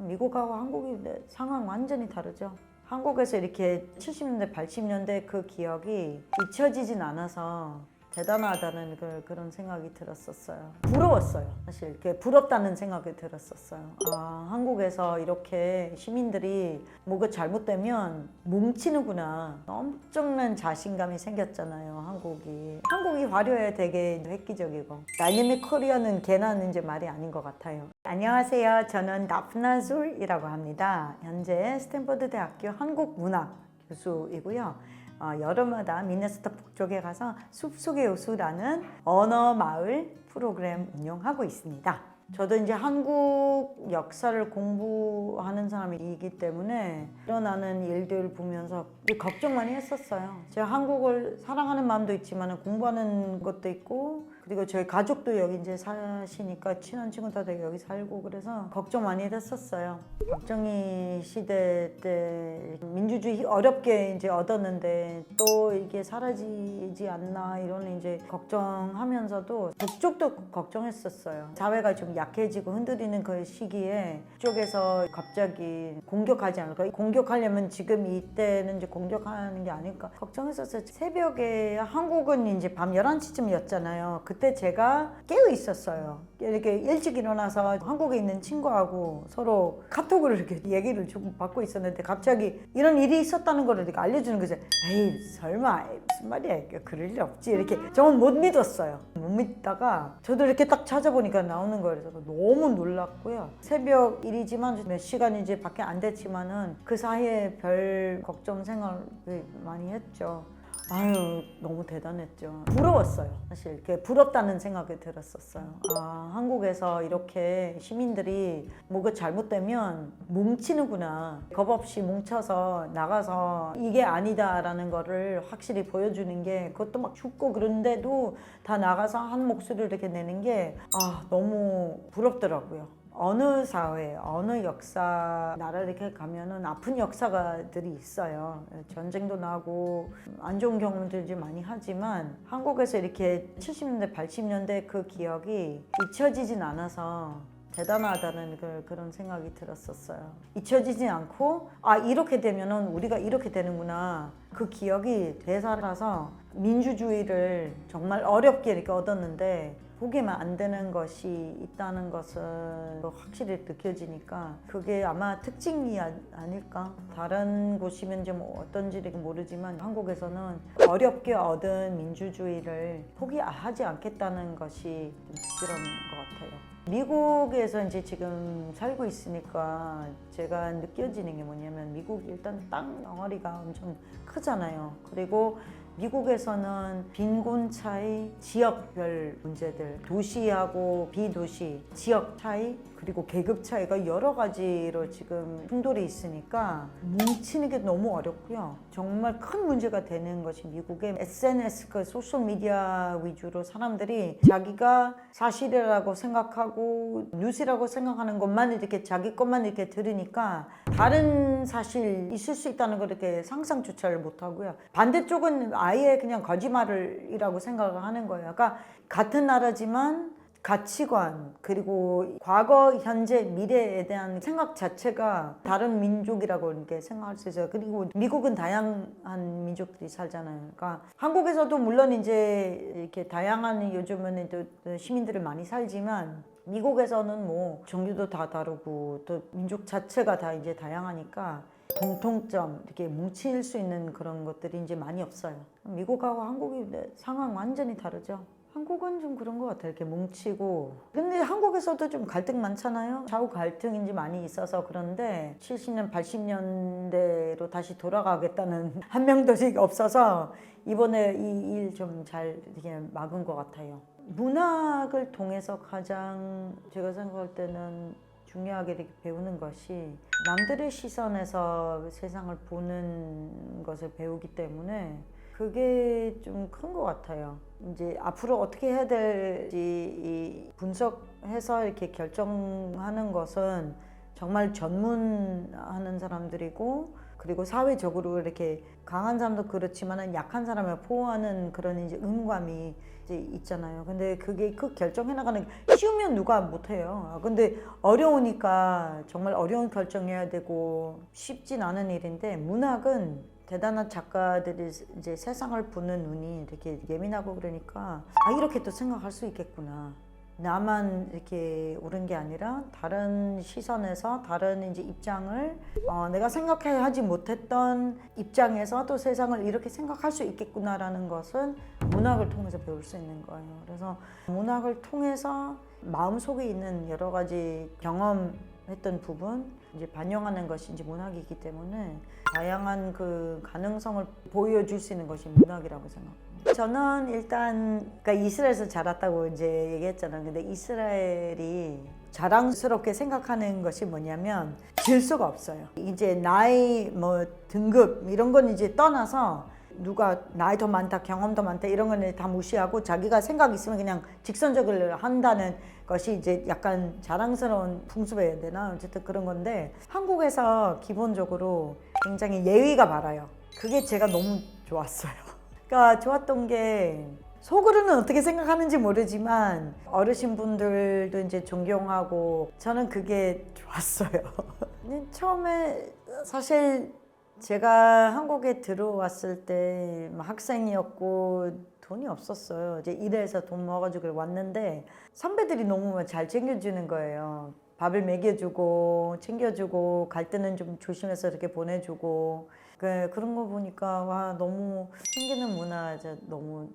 미국하고 한국이 상황 완전히 다르죠. 한국에서 이렇게 70년대, 80년대 그 기억이 잊혀지진 않아서 대단하다는 그런 생각이 들었었어요. 부러웠어요. 사실 이렇게 부럽다는 생각이 들었었어요. 아, 한국에서 이렇게 시민들이 뭐가 잘못되면 뭉치는구나. 엄청난 자신감이 생겼잖아요, 한국이 화려해, 되게 획기적이고. 다이내믹 코리아는 걔는 이제 말이 아닌 것 같아요. 안녕하세요. 저는 다프나술이라고 합니다. 현재 스탠퍼드 대학교 한국문학 교수이고요. 여름마다 미네소타 북쪽에 가서 숲속의 요수라는 언어 마을 프로그램 운영하고 있습니다. 저도 이제 한국 역사를 공부하는 사람이기 때문에 일어나는 일들 보면서 걱정 많이 했었어요. 제가 한국을 사랑하는 마음도 있지만 공부하는 것도 있고, 그리고 저희 가족도 여기 이제 사시니까 친한 친구 다들 여기 살고, 그래서 걱정 많이 했었어요. 박정희 시대 때 민주주의 어렵게 이제 얻었는데 또 이게 사라지지 않나 이런 이제 걱정하면서도 북쪽도 걱정했었어요. 사회가 좀 약해지고 흔들리는 그 시기에 북쪽에서 갑자기 공격하지 않을까? 공격하려면 지금 이때는 이제 공격하는 게 아닐까 걱정했었어요. 새벽에 한국은 이제 밤 11시쯤이었잖아요. 그때 제가 깨어 있었어요. 이렇게 일찍 일어나서 한국에 있는 친구하고 서로 카톡으로 이렇게 얘기를 좀 받고 있었는데 갑자기 이런 일이 있었다는 걸 이렇게 알려주는 거죠. 에이, 설마 무슨 말이야, 그럴 일 없지. 이렇게 저는 못 믿었어요. 못 믿다가 저도 이렇게 딱 찾아보니까 나오는 거예요. 그래서 너무 놀랐고요. 새벽 일이지만 몇 시간이 이제 밖에 안 됐지만은 그 사이에 별 걱정 생각을 많이 했죠. 아유, 너무 대단했죠. 부러웠어요. 사실 이렇게 부럽다는 생각이 들었었어요. 아, 한국에서 이렇게 시민들이 뭐가 잘못되면 뭉치는구나. 겁 없이 뭉쳐서 나가서 이게 아니다라는 거를 확실히 보여주는 게, 그것도 막 춥고 그런데도 다 나가서 한 목소리를 이렇게 내는 게 너무 부럽더라고요. 어느 사회, 어느 역사, 나라를 이렇게 가면은 아픈 역사들이 있어요. 전쟁도 나고 안 좋은 경험들이 많이 하지만 한국에서 이렇게 70년대, 80년대 그 기억이 잊혀지진 않아서 대단하다는 그런 생각이 들었었어요. 잊혀지지 않고 이렇게 되면은 우리가 이렇게 되는구나. 그 기억이 되살아서 민주주의를 정말 어렵게 이렇게 얻었는데 포기하면 안 되는 것이 있다는 것은 확실히 느껴지니까 그게 아마 특징이 아닐까. 다른 곳이면 좀 어떤지 모르지만 한국에서는 어렵게 얻은 민주주의를 포기하지 않겠다는 것이 특별한 것 같아요. 미국에서 이제 지금 살고 있으니까 제가 느껴지는 게 뭐냐면, 미국 일단 땅 덩어리가 엄청 크잖아요. 그리고 미국에서는 빈곤 차이, 지역별 문제들, 도시하고 비도시, 지역 차이, 그리고 계급 차이가 여러 가지로 지금 충돌이 있으니까 뭉치는 게 너무 어렵고요. 정말 큰 문제가 되는 것이 미국의 SNS, 그 소셜미디어 위주로 사람들이 자기가 사실이라고 생각하고 뉴스라고 생각하는 것만 이렇게 자기 것만 이렇게 들으니까 다른 사실 있을 수 있다는 걸 이렇게 상상조차를 못하고요. 반대쪽은 아예 그냥 거짓말이라고 생각을 하는 거예요. 그러니까 같은 나라지만 가치관, 그리고 과거, 현재, 미래에 대한 생각 자체가 다른 민족이라고 이렇게 생각할 수 있어요. 그리고 미국은 다양한 민족들이 살잖아요. 그러니까 한국에서도 물론 이제 이렇게 다양한 요즘은 또 시민들이 많이 살지만 미국에서는 뭐 종교도 다 다르고 또 민족 자체가 다 이제 다양하니까 공통점, 이렇게 뭉칠 수 있는 그런 것들이 이제 많이 없어요. 미국하고 한국이 상황 완전히 다르죠. 한국은 좀 그런 것 같아요. 이렇게 뭉치고. 근데 한국에서도 좀 갈등 많잖아요. 좌우 갈등인지 많이 있어서 그런데 70년, 80년대로 다시 돌아가겠다는 한 명도 없어서 이번에 이 일 좀 잘 이렇게 막은 것 같아요. 문학을 통해서 가장 제가 생각할 때는 중요하게 이렇게 배우는 것이 남들의 시선에서 세상을 보는 것을 배우기 때문에 그게 좀 큰 것 같아요. 이제 앞으로 어떻게 해야 될지 분석해서 이렇게 결정하는 것은 정말 전문하는 사람들이고, 그리고 사회적으로 이렇게 강한 사람도 그렇지만은 약한 사람을 보호하는 그런 이제 의무감이 이제 있잖아요. 근데 그게 그 결정해 나가는 게 쉬우면 누가 못해요. 근데 어려우니까 정말 어려운 결정해야 되고 쉽진 않은 일인데, 문학은 대단한 작가들이 이제 세상을 보는 눈이 이렇게 예민하고 그러니까 이렇게 또 생각할 수 있겠구나. 나만 이렇게 옳은 게 아니라 다른 시선에서 다른 이제 입장을 내가 생각하지 못했던 입장에서 또 세상을 이렇게 생각할 수 있겠구나라는 것은 문학을 통해서 배울 수 있는 거예요. 그래서 문학을 통해서 마음속에 있는 여러 가지 경험했던 부분 이제 반영하는 것이 이제 문학이기 때문에 다양한 그 가능성을 보여줄 수 있는 것이 문학이라고 생각합니다. 저는 일단 그러니까 이스라엘에서 자랐다고 이제 얘기했잖아요. 근데 이스라엘이 자랑스럽게 생각하는 것이 뭐냐면 질서가 없어요. 이제 나이 뭐 등급 이런 건 이제 떠나서 누가 나이 더 많다, 경험 더 많다 이런 거는 다 무시하고 자기가 생각 있으면 그냥 직선적으로 한다는 것이 이제 약간 자랑스러운 풍습이어야 해야 되나? 어쨌든 그런 건데, 한국에서 기본적으로 굉장히 예의가 바라요. 그게 제가 너무 좋았어요. 그러니까 좋았던 게, 속으로는 어떻게 생각하는지 모르지만 어르신분들도 이제 존경하고 저는 그게 좋았어요. 처음에 사실 제가 한국에 들어왔을 때 학생이었고 돈이 없었어요. 이제 일해서 돈 모아가지고 왔는데 선배들이 너무 잘 챙겨주는 거예요. 밥을 먹여주고 챙겨주고 갈 때는 좀 조심해서 이렇게 보내주고, 그런 거 보니까 와, 너무 챙기는 문화 너무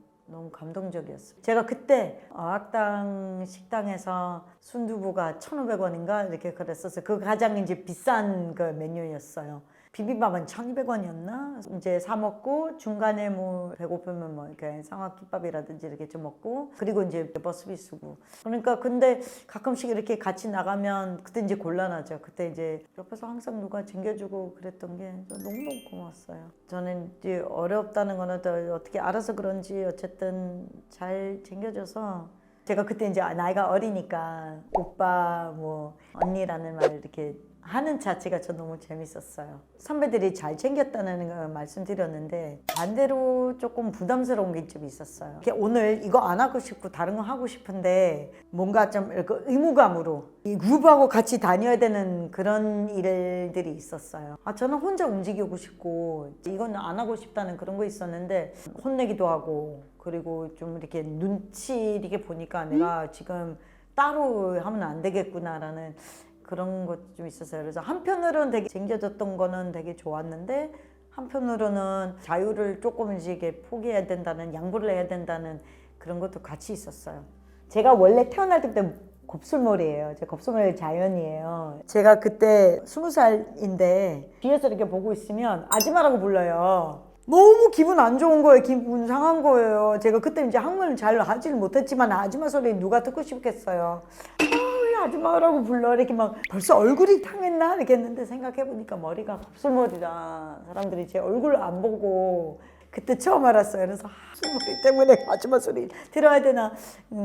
감동적이었어요. 제가 그때 학당 식당에서 순두부가 1,500원인가 이렇게 그랬었어요. 그 가장 이제 비싼 그 메뉴였어요. 비빔밥은 1,200원이었나? 이제 사 먹고 중간에 뭐 배고프면 뭐 이렇게 삼각김밥이라든지 이렇게 좀 먹고, 그리고 이제 버스비 쓰고. 그러니까 근데 가끔씩 이렇게 같이 나가면 그때 이제 곤란하죠. 그때 이제 옆에서 항상 누가 챙겨주고 그랬던 게 너무너무 고마웠어요. 저는 이제 어렵다는 거는 또 어떻게 알아서 그런지 어쨌든 잘 챙겨줘서, 제가 그때 이제 나이가 어리니까 오빠 뭐 언니라는 말 이렇게 하는 자체가 저 너무 재밌었어요. 선배들이 잘 챙겼다는 걸 말씀드렸는데 반대로 조금 부담스러운 게 좀 있었어요. 오늘 이거 안 하고 싶고 다른 거 하고 싶은데 뭔가 좀 의무감으로 이 그룹하고 같이 다녀야 되는 그런 일들이 있었어요. 저는 혼자 움직이고 싶고 이건 안 하고 싶다는 그런 거 있었는데 혼내기도 하고, 그리고 좀 이렇게 눈치 있게 보니까 내가 지금 따로 하면 안 되겠구나라는 그런 것 좀 있었어요. 그래서 한편으로는 되게 챙겨줬던 거는 되게 좋았는데, 한편으로는 자유를 조금씩 포기해야 된다는, 양보를 해야 된다는 그런 것도 같이 있었어요. 제가 원래 태어날 때부터 곱슬머리예요. 제 곱슬머리 자연이에요. 제가 그때 20살인데 뒤에서 이렇게 보고 있으면 아줌마라고 불러요. 너무 기분 안 좋은 거예요. 기분 상한 거예요. 제가 그때 이제 한국말을 잘 하지를 못했지만 아줌마 소리 누가 듣고 싶겠어요. 왜 아줌마라고 불러? 이렇게 막 벌써 얼굴이 탕했나? 이렇게 했는데 생각해보니까 머리가 곱슬머리라 사람들이 제 얼굴을 안 보고 그때 처음 알았어요. 그래서 곱슬머리 때문에 아줌마 소리 들어야 되나?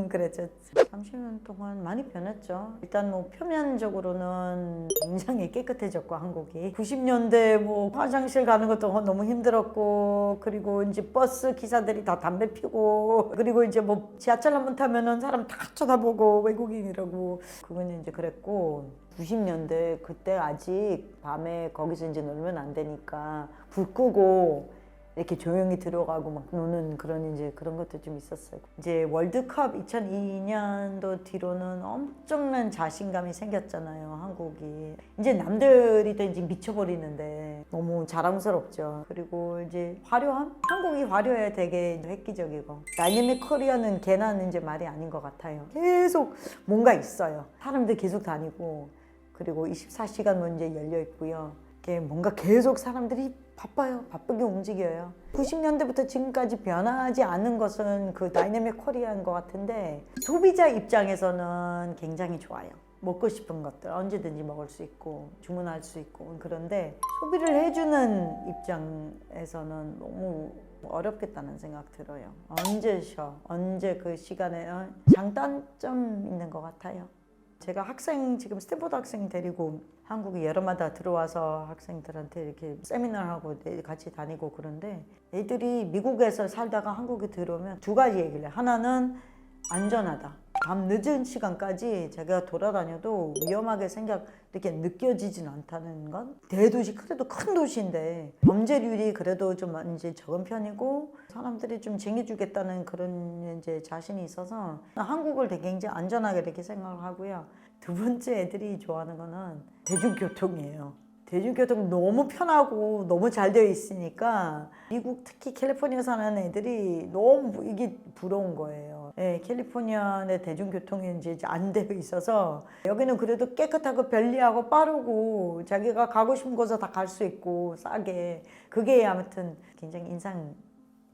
그랬죠. 30년 동안 많이 변했죠. 일단 뭐 표면적으로는 굉장히 깨끗해졌고, 한국이 90년대 뭐 화장실 가는 것도 너무 힘들었고, 그리고 이제 버스 기사들이 다 담배 피고, 그리고 이제 뭐 지하철 한번 타면은 사람 다 쳐다보고 외국인이라고, 그건 이제 그랬고, 90년대 그때 아직 밤에 거기서 이제 놀면 안 되니까 불 끄고 이렇게 조용히 들어가고 막 노는 그런 이제 그런 것도 좀 있었어요. 이제 월드컵 2002년도 뒤로는 엄청난 자신감이 생겼잖아요, 한국이. 이제 남들이 또 이제 미쳐버리는데 너무 자랑스럽죠. 그리고 이제 화려함? 한국이 화려해, 되게 획기적이고. 다이내믹 코리아는 걔는 이제 말이 아닌 것 같아요. 계속 뭔가 있어요. 사람들 계속 다니고, 그리고 24시간 뭐 이제 열려 있고요. 뭔가 계속 사람들이 바빠요. 바쁘게 움직여요. 90년대부터 지금까지 변하지 않은 것은 그 다이내믹 코리아인 것 같은데, 소비자 입장에서는 굉장히 좋아요. 먹고 싶은 것들 언제든지 먹을 수 있고 주문할 수 있고. 그런데 소비를 해주는 입장에서는 너무 어렵겠다는 생각 들어요. 언제 쉬어? 언제 그 시간에 장단점 있는 것 같아요. 제가 학생, 지금 스탠포드 학생 데리고 한국에 여름마다 들어와서 학생들한테 이렇게 세미나하고 같이 다니고 그런데 애들이 미국에서 살다가 한국에 들어오면 두 가지 얘기를 해요. 하나는 안전하다. 밤 늦은 시간까지 제가 돌아다녀도 위험하게 이렇게 느껴지진 않다는 건 대도시 그래도 큰 도시인데 범죄율이 그래도 좀 이제 적은 편이고 사람들이 좀 챙겨주겠다는 그런 이제 자신이 있어서 한국을 되게 굉장히 안전하게 이렇게 생각을 하고요. 두 번째 애들이 좋아하는 거는 대중교통이에요. 대중교통 너무 편하고 너무 잘 되어 있으니까 미국 특히 캘리포니아 사는 애들이 너무 이게 부러운 거예요. 예, 캘리포니아 내 대중교통이 이제 안 되어 있어서 여기는 그래도 깨끗하고 편리하고 빠르고 자기가 가고 싶은 곳에 다 갈 수 있고 싸게 그게 아무튼 굉장히 인상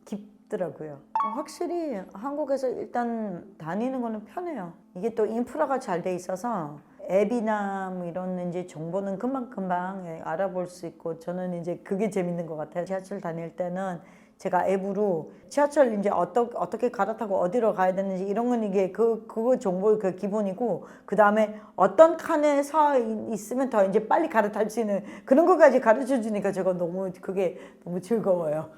깊더라고요. 확실히 한국에서 일단 다니는 거는 편해요. 이게 또 인프라가 잘 돼 있어서 앱이나 뭐 이런 이제 정보는 금방금방 알아볼 수 있고 저는 이제 그게 재밌는 것 같아요. 지하철 다닐 때는 제가 앱으로 지하철 이제 어떻게 갈아타고 어디로 가야 되는지 이런 건 이게 그거 정보 그 기본이고 그 다음에 어떤 칸에 서 있으면 더 이제 빨리 갈아탈 수 있는 그런 것까지 가르쳐 주니까 제가 그게 너무 즐거워요.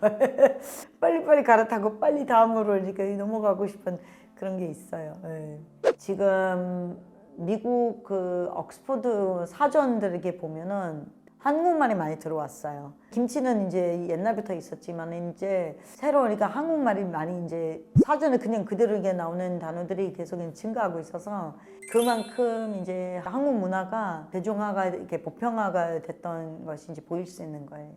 빨리빨리 갈아타고 빨리 다음으로 이렇게 넘어가고 싶은 그런 게 있어요. 네. 지금 미국 그 옥스퍼드 사전들 이렇게 보면은 한국말이 많이 들어왔어요. 김치는 이제 옛날부터 있었지만 이제 새로 그러니까 한국말이 많이 이제 사전에 그냥 그대로 이게 나오는 단어들이 계속 증가하고 있어서 그만큼 이제 한국 문화가 대중화가 이렇게 보편화가 됐던 것이 이제 보일 수 있는 거예요.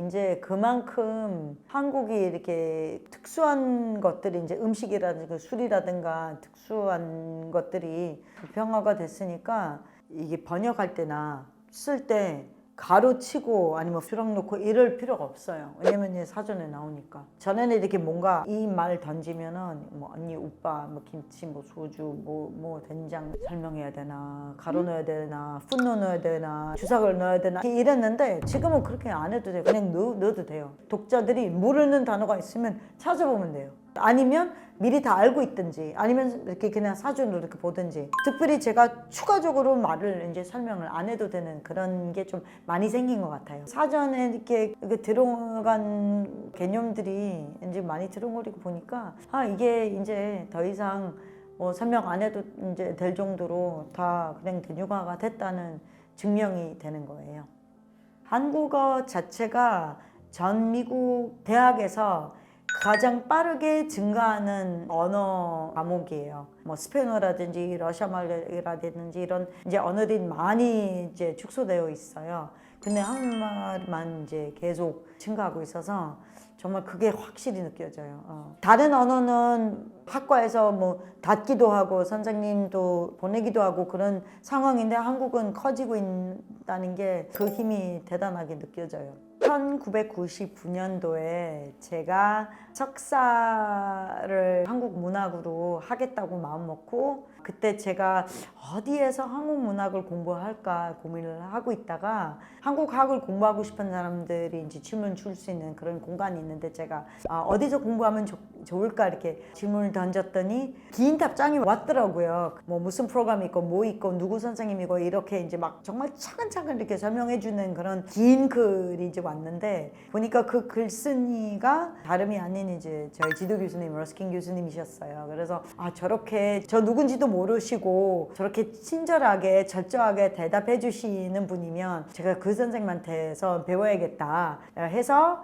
이제 그만큼 한국이 이렇게 특수한 것들이 이제 음식이라든가 술이라든가 특수한 것들이 보편화가 됐으니까 이게 번역할 때나 쓸 때 가로치고 아니면 수락 놓고 이럴 필요가 없어요. 왜냐면 이제 사전에 나오니까. 전에는 이렇게 뭔가 이 말 던지면은 뭐 언니, 오빠, 뭐 김치, 뭐 소주, 뭐 된장 설명해야 되나, 가로 넣어야 되나, 푼노 넣어야 되나, 주삭을 넣어야 되나 이랬는데 지금은 그렇게 안 해도 돼요. 그냥 넣어도 돼요. 독자들이 모르는 단어가 있으면 찾아보면 돼요. 아니면 미리 다 알고 있든지 아니면 이렇게 그냥 사전으로 이렇게 보든지 특별히 제가 추가적으로 말을 이제 설명을 안 해도 되는 그런 게 좀 많이 생긴 것 같아요. 사전에 이렇게 들어간 개념들이 이제 많이 들어오고 보니까 이게 이제 더 이상 뭐 설명 안 해도 이제 될 정도로 다 그냥 대중화가 됐다는 증명이 되는 거예요. 한국어 자체가 전 미국 대학에서 가장 빠르게 증가하는 언어 과목이에요. 뭐 스페인어라든지 러시아말이라든지 이런 이제 언어들이 많이 이제 축소되어 있어요. 근데 한국말만 이제 계속 증가하고 있어서 정말 그게 확실히 느껴져요. 다른 언어는 학과에서 뭐 닫기도 하고 선생님도 보내기도 하고 그런 상황인데 한국은 커지고 있다는 게 그 힘이 대단하게 느껴져요. 1999년도에 제가 석사를 한국 문학으로 하겠다고 마음먹고 그때 제가 어디에서 한국 문학을 공부할까 고민을 하고 있다가 한국학을 공부하고 싶은 사람들이 이제 질문 줄 수 있는 그런 공간이 있는데 제가 어디서 공부하면 좋을까 이렇게 질문을 던졌더니 긴 답장이 왔더라고요. 뭐 무슨 프로그램이 있고 뭐 있고 누구 선생님이고 이렇게 이제 막 정말 차근차근 이렇게 설명해 주는 그런 긴 글이 이제 왔는데 보니까 그 글쓴이가 다름이 아닌 이제 저희 지도 교수님 러스킨 교수님이셨어요. 그래서 저렇게 저 누군지도 모르시고 저렇게 친절하게 절저하게 대답해 주시는 분이면 제가 그 선생님한테서 배워야겠다 해서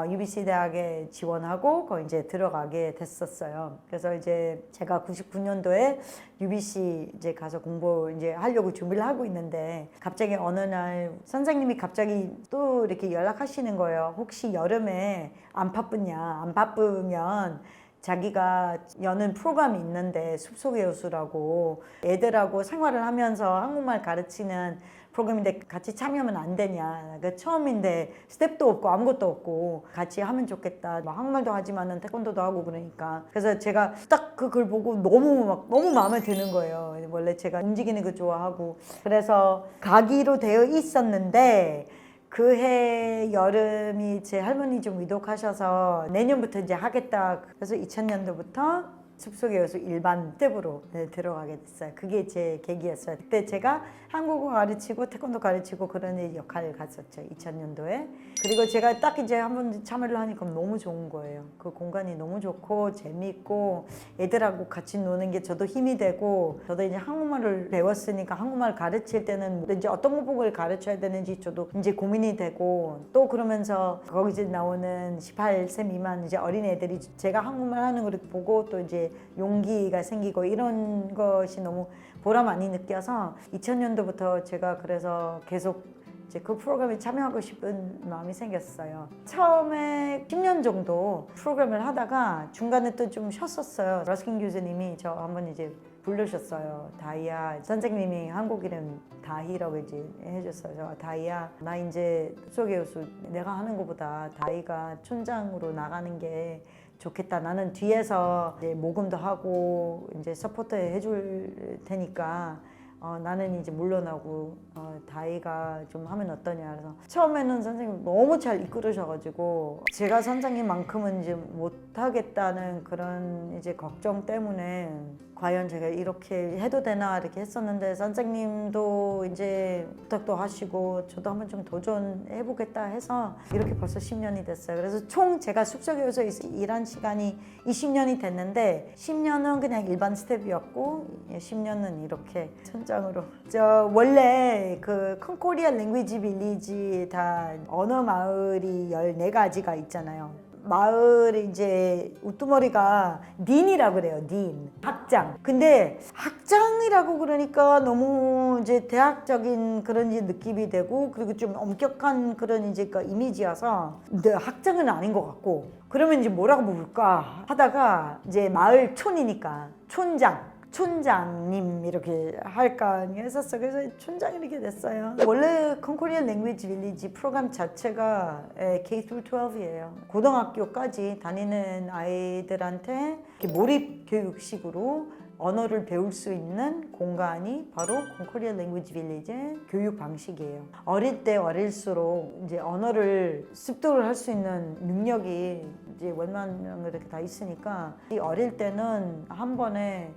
UBC 대학에 지원하고 거기 이제 들어가게 됐었어요. 그래서 이제 제가 99년도에 UBC 이제 가서 공부 이제 하려고 준비를 하고 있는데 갑자기 어느 날 선생님이 갑자기 또 이렇게 연락하시는 거예요. 혹시 여름에 안 바쁘냐? 안 바쁘면 자기가 여는 프로그램이 있는데 숲속의 여수라고 애들하고 생활을 하면서 한국말 가르치는 프로그램인데 같이 참여하면 안 되냐. 처음인데 스텝도 없고 아무것도 없고 같이 하면 좋겠다. 한국말도 하지만은 태권도도 하고 그러니까. 그래서 제가 딱 그 글 보고 너무 마음에 드는 거예요. 원래 제가 움직이는 거 좋아하고. 그래서 가기로 되어 있었는데 그 해 여름이 제 할머니 좀 위독하셔서 내년부터 이제 하겠다. 그래서 2000년도부터 숲속의 여수 일반 스텝으로 들어가게 됐어요. 그게 제 계기였어요. 그때 제가 한국어 가르치고 태권도 가르치고 그런 역할을 갔었죠. 2000년도에. 그리고 제가 딱 이제 한번 참여를 하니까 너무 좋은 거예요. 그 공간이 너무 좋고 재밌고 애들하고 같이 노는 게 저도 힘이 되고, 저도 이제 한국말을 배웠으니까 한국말 가르칠 때는 이제 어떤 문법을 가르쳐야 되는지 저도 이제 고민이 되고, 또 그러면서 거기서 나오는 18세 미만 이제 어린 애들이 제가 한국말 하는 걸 보고 또 이제 용기가 생기고 이런 것이 너무 보람 많이 느껴서 2000년도부터 제가 그래서 계속 이제 그 프로그램에 참여하고 싶은 마음이 생겼어요. 처음에 10년 정도 프로그램을 하다가 중간에 또 좀 쉬었었어요. 러스킨 교수님이 저 한번 이제 부르셨어요. 다희야, 선생님이 한국 이름 다희라고 이제 해줬어요. 다희야, 나 이제 속의 여수 내가 하는 것보다 다희가 촌장으로 나가는 게 좋겠다. 나는 뒤에서 이제 모금도 하고 이제 서포트 해줄 테니까 나는 이제 물러나고 다희가 좀 하면 어떠냐. 그래서 처음에는 선생님 너무 잘 이끌으셔가지고 제가 선생님만큼은 이제 못하겠다는 그런 이제 걱정 때문에 과연 제가 이렇게 해도 되나 이렇게 했었는데, 선생님도 이제 부탁도 하시고 저도 한번 좀 도전해보겠다 해서 이렇게 벌써 10년이 됐어요. 그래서 총 제가 숲속에서 일한 시간이 20년이 됐는데 10년은 그냥 일반 스텝이었고 10년은 이렇게 천장으로. 저 원래 그 컨코리아 랭귀지 빌리지 다 언어 마을이 14가지가 있잖아요. 마을이 이제 우두머리가 닌이라고 그래요. 닌. 학장. 근데 학장이라고 그러니까 너무 이제 대학적인 그런 이제 느낌이 되고, 그리고 좀 엄격한 그런 이제 그 이미지여서 근데 학장은 아닌 것 같고, 그러면 이제 뭐라고 부를까 하다가 이제 마을 촌이니까 촌장님 이렇게 할까 했었어. 그래서 촌장 이렇게 됐어요. 원래 컨코리아 랭귀지 빌리지 프로그램 자체가 K-12이에요. 고등학교까지 다니는 아이들한테 이렇게 몰입 교육식으로 언어를 배울 수 있는 공간이 바로 컨코리아 랭귀지 빌리지의 교육 방식이에요. 어릴 때 어릴수록 이제 언어를 습득을 할 수 있는 능력이 이제 웬만한 거 이렇게 다 있으니까, 이 어릴 때는 한 번에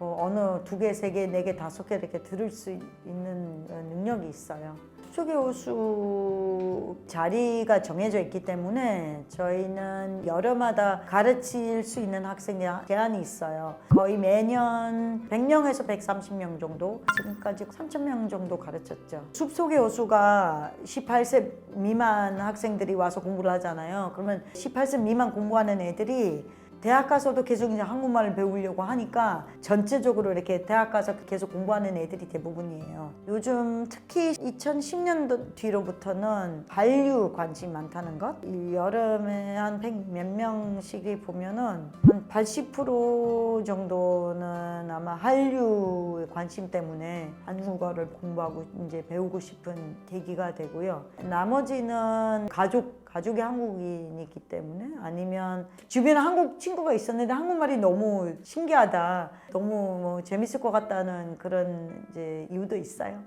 언어 2개, 3개, 4개, 5개 이렇게 들을 수 있는 능력이 있어요. 숲속의 여수 자리가 정해져 있기 때문에 저희는 여름마다 가르칠 수 있는 학생이 제한이 있어요. 거의 매년 100명에서 130명 정도, 지금까지 3,000명 정도 가르쳤죠. 숲속의 여수가 18세 미만 학생들이 와서 공부를 하잖아요. 그러면 18세 미만 공부하는 애들이 대학 가서도 계속 이제 한국말을 배우려고 하니까 전체적으로 이렇게 대학 가서 계속 공부하는 애들이 대부분이에요. 요즘 특히 2010년도 뒤로부터는 한류 관심이 많다는 것. 이 여름에 한 100 몇 명씩이 보면은 한 80% 정도는 아마 한류 관심 때문에 한국어를 공부하고 이제 배우고 싶은 계기가 되고요. 나머지는 가족이 한국인이기 때문에, 아니면 주변에 한국 친구가 있었는데 한국말이 너무 신기하다, 너무 뭐 재밌을 것 같다는 그런 이제 이유도 있어요.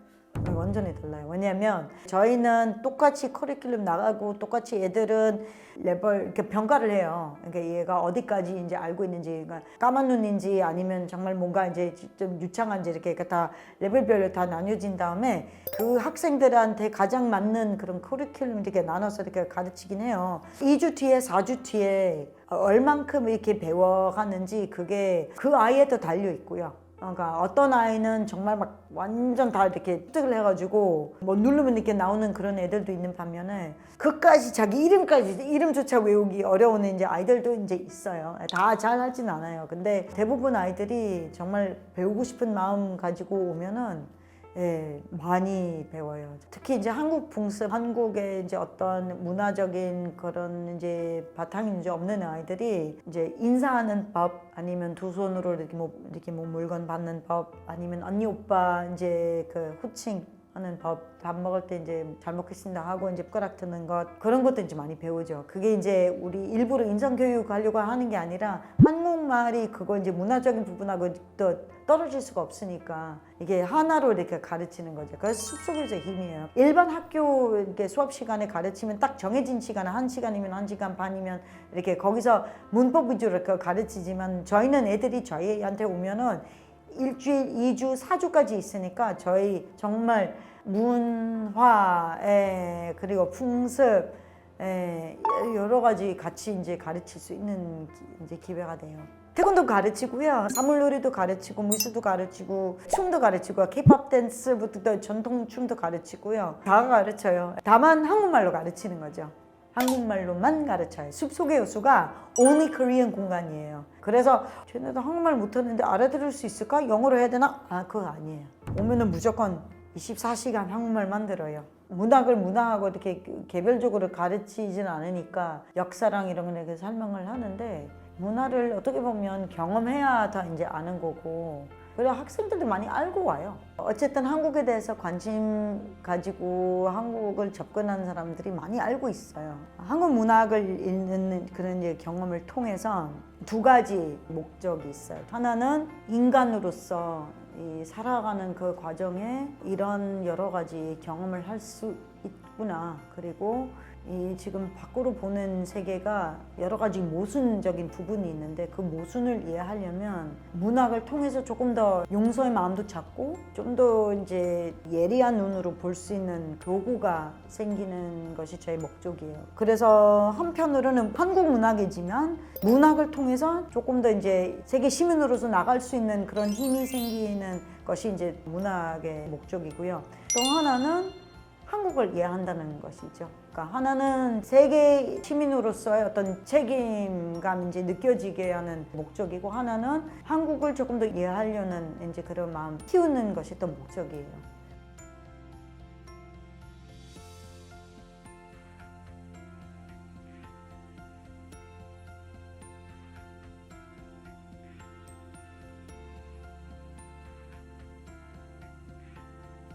완전히 달라요. 왜냐하면 저희는 똑같이 커리큘럼 나가고 똑같이 애들은 레벨 이렇게 평가를 해요. 그러니까 얘가 어디까지 이제 알고 있는지, 그러니까 까만 눈인지 아니면 정말 뭔가 이제 좀 유창한지 이렇게 다 레벨별로 다 나뉘어진 다음에 그 학생들한테 가장 맞는 그런 커리큘럼 이렇게 나눠서 이렇게 가르치긴 해요. 2주 뒤에 4주 뒤에 얼만큼 이렇게 배워가는지 그게 그 아이에 더 달려 있고요. 그러니까 어떤 아이는 정말 막 완전 다 이렇게 습득을 해가지고 뭐 누르면 이렇게 나오는 그런 애들도 있는 반면에 그까지 자기 이름조차 외우기 어려운 이제 아이들도 이제 있어요. 다 잘 하진 않아요. 근데 대부분 아이들이 정말 배우고 싶은 마음 가지고 오면은 많이 배워요. 특히 이제 한국 풍습, 한국의 이제 어떤 문화적인 그런 이제 바탕이 이제 없는 아이들이 이제 인사하는 법, 아니면 두 손으로 이렇게 뭐 물건 받는 법, 아니면 언니 오빠 이제 그 호칭 하는 법, 밥 먹을 때 이제 잘 먹겠습니다 하고 이제 숟가락 드는 것 그런 것도 이제 많이 배우죠. 그게 이제 우리 일부러 인성 교육 하려고 하는 게 아니라 한국말이 그거 이제 문화적인 부분하고 또 떨어질 수가 없으니까 이게 하나로 이렇게 가르치는 거죠. 그래서 숲속에서 힘이에요. 일반 학교 이렇게 수업 시간에 가르치면 딱 정해진 시간에 1시간이면 1시간 반이면 이렇게 거기서 문법 위주로 이렇게 가르치지만 저희는 애들이 저희한테 오면은 일주일, 2주, 4주까지 있으니까 저희 정말 문화, 그리고 풍습, 여러 가지 같이 이제 가르칠 수 있는 이제 기회가 돼요. 태권도 가르치고요, 사물놀이도 가르치고, 무술도 가르치고, 춤도 가르치고, 케이팝 댄스부터 전통 춤도 가르치고요. 다 가르쳐요. 다만 한국말로 가르치는 거죠. 한국말로만 가르쳐요. 숲속의 여수가 only Korean 공간이에요. 그래서 쟤네도 한국말 못하는데 알아들을 수 있을까? 영어로 해야 되나? 그거 아니에요. 오면은 무조건 24시간 한국말만 들어요. 문학을 문화하고 이렇게 개별적으로 가르치진 않으니까 역사랑 이런 거 이렇게 설명을 하는데 문화를 어떻게 보면 경험해야 다 이제 아는 거고 그래서 학생들도 많이 알고 와요. 어쨌든 한국에 대해서 관심 가지고 한국을 접근하는 사람들이 많이 알고 있어요. 한국 문학을 읽는 그런 이제 경험을 통해서 두 가지 목적이 있어요. 하나는 인간으로서 이 살아가는 그 과정에 이런 여러 가지 경험을 할 수 있구나. 그리고 이 지금 밖으로 보는 세계가 여러 가지 모순적인 부분이 있는데 그 모순을 이해하려면 문학을 통해서 조금 더 용서의 마음도 찾고 좀 더 이제 예리한 눈으로 볼 수 있는 교구가 생기는 것이 저의 목적이에요. 그래서 한편으로는 한국 문학이지만 문학을 통해서 조금 더 이제 세계 시민으로서 나갈 수 있는 그런 힘이 생기는 것이 이제 문학의 목적이고요. 또 하나는 한국을 이해한다는 것이죠. 그러니까 하나는 세계 시민으로서의 어떤 책임감이 이제 느껴지게 하는 목적이고 하나는 한국을 조금 더 이해하려는 이제 그런 마음 키우는 것이 또 목적이에요.